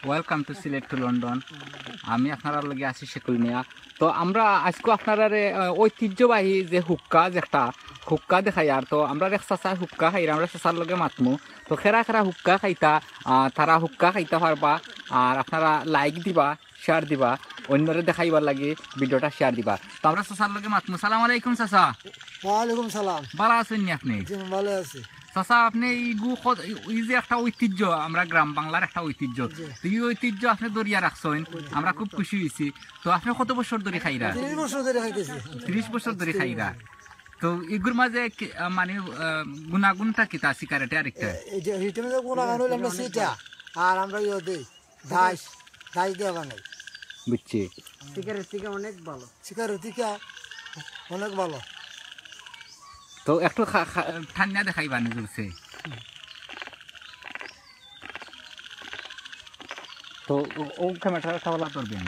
Welcome to Sylhet to London. আমি আপনার লগে আছি শেকুল মিয়া। তো আমরা আজকে আপনার ঐতিহ্যবাহী যে হুক্কা যে একটা হুক্কা দেখাই আর তো আমরা এক চাচা হুক্কা খাই আমরা চাচার লগে মাতমু। তো খেরা খেরা হুক্কা খাইতা তারা হুক্কা খাইতে পারবা আর আপনারা লাইক দিবা, শেয়ার দিবা, অন্যরে দেখাইবার লাগে ভিডিওটা শেয়ার দিবা। তো আমরা চাচার লগে মাতমু। সালাম আলাইকুম চাচা। ওয়ালাইকুম সালাম। ভালো আছেন নি আপনি? জি, ভালো আছি। চাচা আপনি এই যে একটা ঐতিহ্য, আমরা গ্রাম বাংলার একটা ঐতিহ্য, তো এই ঐতিহ্য আপনি দরিয়া রাখছেন, আমরা খুব খুশি হয়েছি। তো আপনি কত বছর ধরে খাইরা? 30 বছর ধরে খাইতেছি। 30 বছর ধরে খাইরা। তো এগুর মাঝে মানে গুণাগুণটা কি তা সিগারেটে আরেকটা? এই যে হিটেমে যে গুণাগান হইলে আমরা সেটা আর আমরা ইয়ে দেই দাস দিয়ে বানাই। বুঝছি। সিগারেট থেকে অনেক ভালো। সিগারেট থেকে অনেক ভালো। তো একটু ঠান্ডা দেখাইবা নিজে। তো ও ক্যামেরাটা সবলা করবেন।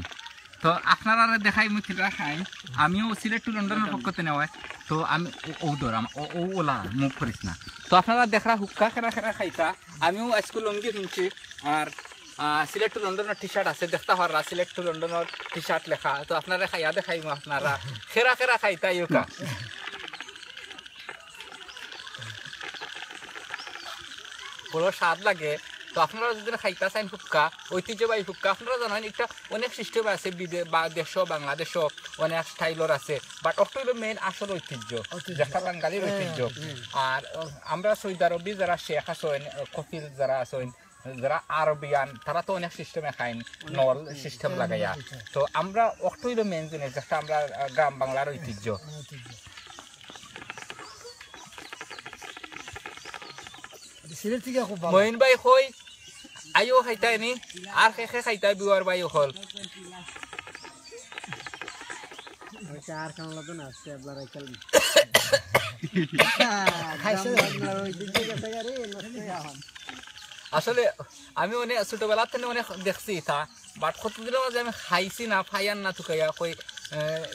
তো আপনারা দেখাই মুখিরা খাই, আমিও সিলেট টু লন্ডনের পক্ষতে নেওয়া। তো আমি ও ধরাম ও ওলা মুখ করিস না। তো আপনারা দেখা হুক্কা খেরা খেরা খাইতা, আমিও আজকে লঙ্গি শুনছি আর সিলেট টু লন্ডনের টি শার্ট আছে, দেখতে পারা সিলেট টু লন্ডনের টি শার্ট লেখা। তো আপনারা খাইয়া দেখাইম আপনারা খেরা খেরা খাইতা ইউকা। বড় স্বাদ লাগে। তো আপনারা যদি খাইতে চান হুক্কা, ঐতিহ্যবাহী হুক্কা, আপনারা জানেন এটা অনেক সিস্টেম আছে, বা দেশও বাংলাদেশও অনেক স্টাইলর আছে, বাট অক্টোল মেইন আসল ঐতিহ্য যেটা বাঙালির ঐতিহ্য। আর আমরা সৌদি আরবি যারা শেখ আছেন, কফিল যারা আছেন, যারা আরবিয়ান, তারা তো অনেক সিস্টেমে খাইন, নল সিস্টেম লাগাইয়া। তো আমরা অক্টোল মেইন জিনিস যেটা আমরা গ্রাম বাংলার ঐতিহ্য। সিলেট থেকে খুব ভালো। মহিন ভাই কই আইও খাইতাই নি আর খেখে খাইতাই বিওয়ার ভাই হল। আর কেমন লাগতো না আজকে আপনার আইকাল আসলে আমি অনেক ছোটবেলা থেকে অনেক দেখছি তা, বাট কতদিনের মাঝে আমি খাইছি না, ফাইয়ার না থুকাইয়া কই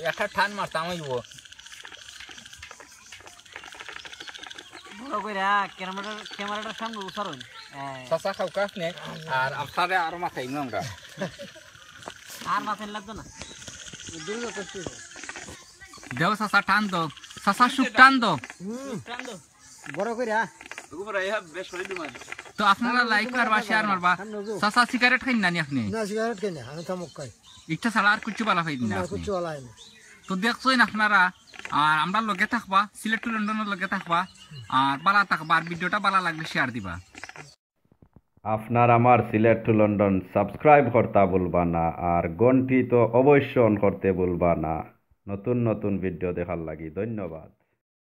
একটা ঠান মারতাম হইব। ক্যামেরাটার সামনে উসারুন চাচা খাও কাপ নে আর আপনারে আরো মাথাই নি আমরা আর মাথায় লাগতো না দুর্গা করতে দেও চাচা টান দো, চাচা সুপ টান দো বড় করে। তো আপনারা লাইক মারবা, শেয়ার মারবা। চাচা সিগারেট খাইন না নি আপনি? না সিগারেট কেন, আমি তামুক খাই। একটা ছাড়া আর কিছু বালা খাইন না আপনি? কিছু আলাই না। তো দেখছেন আপনারা, আর আমরা লগে থাকবা, সিলেট টু লন্ডনের লগে থাকবা আর বালা থাকবা, আর ভিডিওটা বালা লাগলে শেয়ার দিবা। আপনার আমার সিলেট টু লন্ডন সাবস্ক্রাইব করতে ভুলবা না আর ঘন্টি তো অবশ্যই অন করতে ভুলবা না। নতুন নতুন ভিডিও দেখার লাগি ধন্যবাদ।